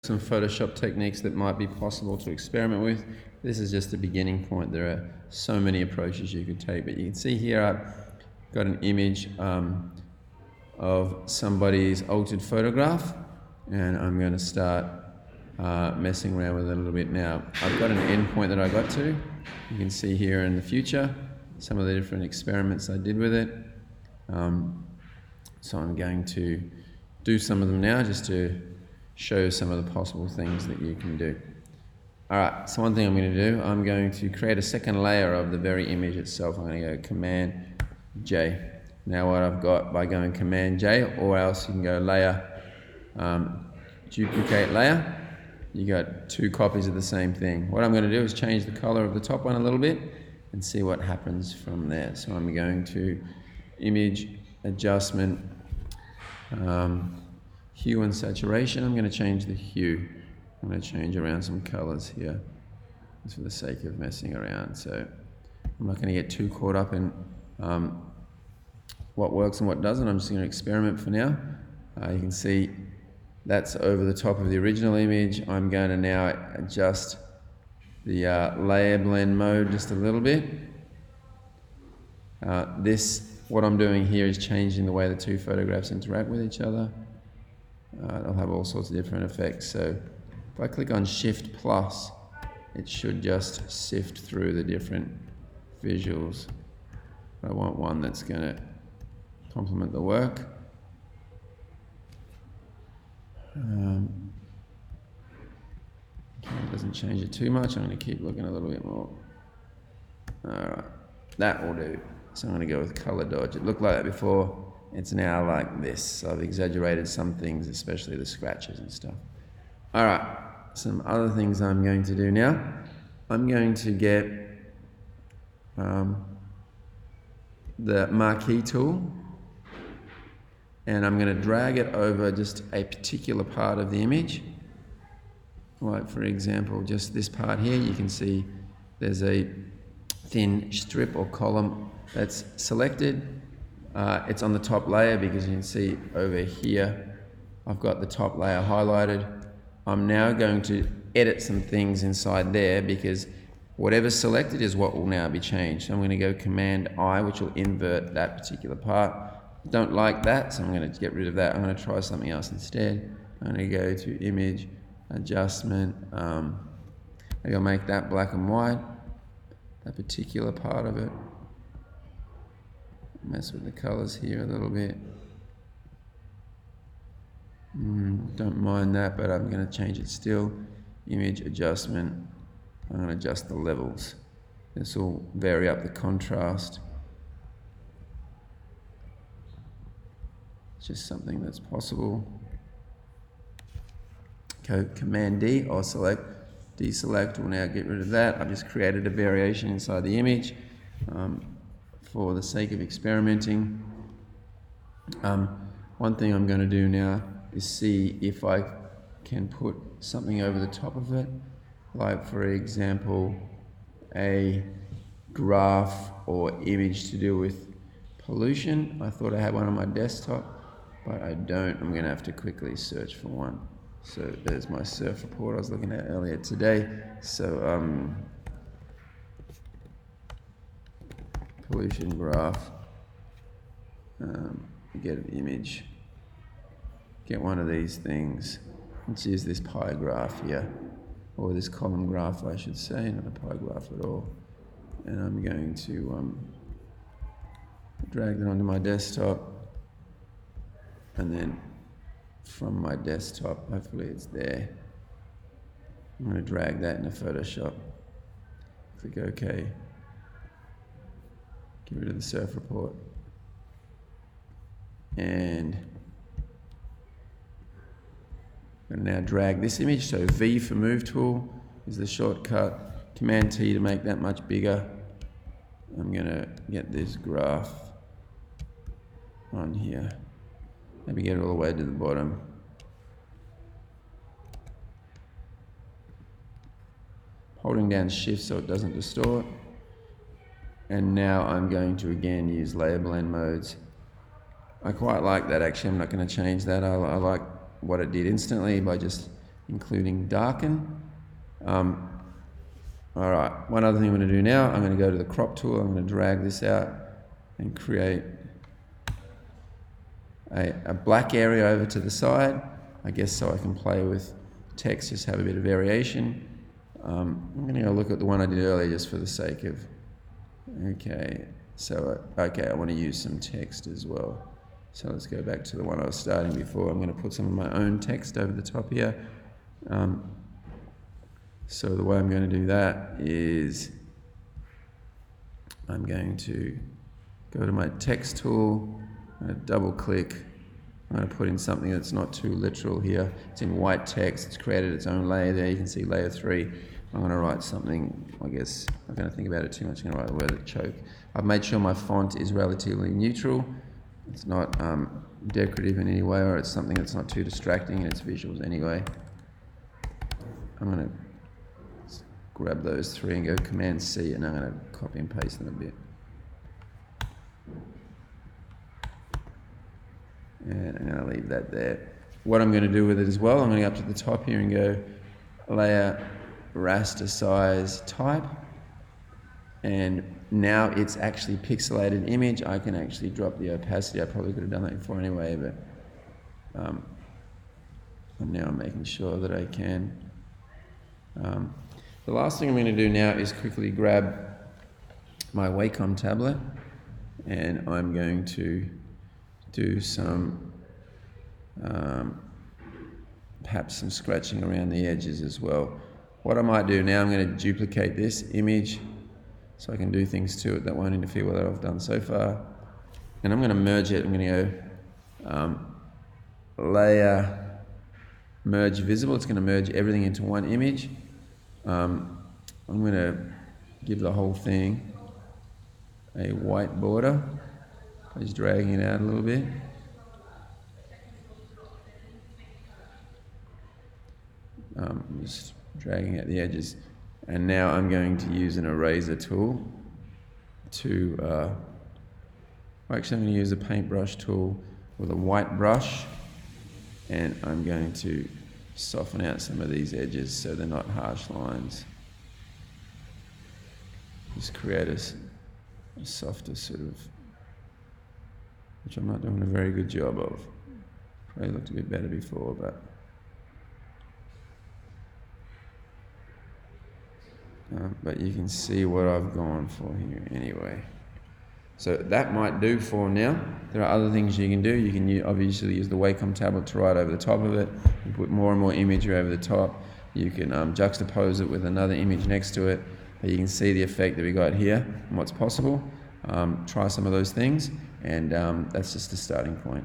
some Photoshop techniques that might be possible to experiment with. This is just a beginning point. There are so many approaches you could take, but you can see here I've got an image of somebody's altered photograph, and I'm going to start messing around with it a little bit now. I've got an endpoint that I got to. You can see here in the future some of the different experiments I did with it. So I'm going to do some of them now just to show some of the possible things that you can do. Alright, so one thing I'm going to do, I'm going to create a second layer of the very image itself. I'm going to go Command J. Now what I've got by going Command J, or else you can go Layer, Duplicate Layer. You got two copies of the same thing. What I'm going to do is change the color of the top one a little bit and see what happens from there. So I'm going to Image, Adjustment, Hue and Saturation. I'm going to change the hue. I'm going to change around some colors here just for the sake of messing around. So I'm not going to get too caught up in what works and what doesn't. I'm just going to experiment for now. You can see that's over the top of the original image. I'm going to now adjust the layer blend mode just a little bit. What I'm doing here is changing the way the two photographs interact with each other. They'll have all sorts of different effects. So if I click on Shift plus, it should just sift through the different visuals. I want one that's going to complement the work. It doesn't change it too much. I'm going to keep looking a little bit more. Alright, that will do. So I'm going to go with color dodge. It looked like that before. It's now like this. So I've exaggerated some things, especially the scratches and stuff. Alright, some other things I'm going to do now. I'm going to get the marquee tool, and I'm going to drag it over just a particular part of the image. Like for example, just this part here, you can see there's a thin strip or column that's selected. It's on the top layer because you can see over here I've got the top layer highlighted. I'm now going to edit some things inside there because whatever's selected is what will now be changed. So I'm going to go Command I, which will invert that particular part. Don't like that, so I'm going to get rid of that. I'm going to try something else instead. I'm going to go to Image, Adjustment. Maybe I'll make that black and white, that particular part of it. Mess with the colors here a little bit. Don't mind that, but I'm going to change it still. Image, Adjustment. I'm going to adjust the levels. This will vary up the contrast. It's just something that's possible. Okay, Command D, or select, deselect will now get rid of that. I've just created a variation inside the image for the sake of experimenting. One thing I'm going to do now is see if I can put something over the top of it, like for example a graph or image to do with pollution. I thought I had one on my desktop, but I don't. I'm going to have to quickly search for one. So there's my surf report I was looking at earlier today. So pollution graph, get an image, get one of these things. Let's use this pie graph here, or this column graph I should say, not a pie graph at all. And I'm going to drag that onto my desktop, and then from my desktop, hopefully it's there, I'm going to drag that into Photoshop. Click OK. Get rid of the surf report. And I'm going to now drag this image. So V for Move Tool is the shortcut. Command T to make that much bigger. I'm going to get this graph on here. Maybe get it all the way to the bottom. Holding down Shift so it doesn't distort. And now I'm going to again use layer blend modes. I quite like that actually. I'm not going to change that. I like what it did instantly by just including darken. All right, one other thing I'm going to do now, I'm going to go to the crop tool, I'm going to drag this out and create a black area over to the side, I guess so I can play with text, just have a bit of variation. I'm going to go look at the one I did earlier just for the sake of, okay, so, okay, I want to use some text as well. So let's go back to the one I was starting before. I'm going to put some of my own text over the top here. So the way I'm going to do that is I'm going to go to my text tool, I'm going to double click, I'm going to put in something that's not too literal here. It's in white text, it's created its own layer there, you can see layer 3. I'm going to write something, I guess, I'm not going to think about it too much, I'm going to write the word choke. I've made sure my font is relatively neutral. It's not decorative in any way, or it's something that's not too distracting in its visuals anyway. I'm going to grab those 3 and go Command C, and I'm going to copy and paste them a bit. And I'm going to leave that there. What I'm going to do with it as well, I'm going to go up to the top here and go Layer, Raster Size, Type. And now it's actually pixelated image. I can actually drop the opacity. I probably could have done that before anyway, but now I'm making sure that I can. The last thing I'm going to do now is quickly grab my Wacom tablet, and I'm going to do some, perhaps some scratching around the edges as well. What I might do now, I'm going to duplicate this image so I can do things to it that won't interfere with what I've done so far. And I'm going to merge it. I'm going to go Layer, Merge Visible. It's going to merge everything into one image. I'm going to give the whole thing a white border. Just dragging it out a little bit. Just dragging out the edges. And now I'm going to use an eraser tool to, actually I'm going to use a paintbrush tool with a white brush, and I'm going to soften out some of these edges so they're not harsh lines. Just create a softer sort of, which I'm not doing a very good job of. Probably looked a bit better before, but you can see what I've gone for here anyway. So that might do for now. There are other things you can do. You can obviously use the Wacom tablet to write over the top of it. You put more and more imagery over the top. You can juxtapose it with another image next to it. But you can see the effect that we got here and what's possible. Try some of those things, and that's just a starting point.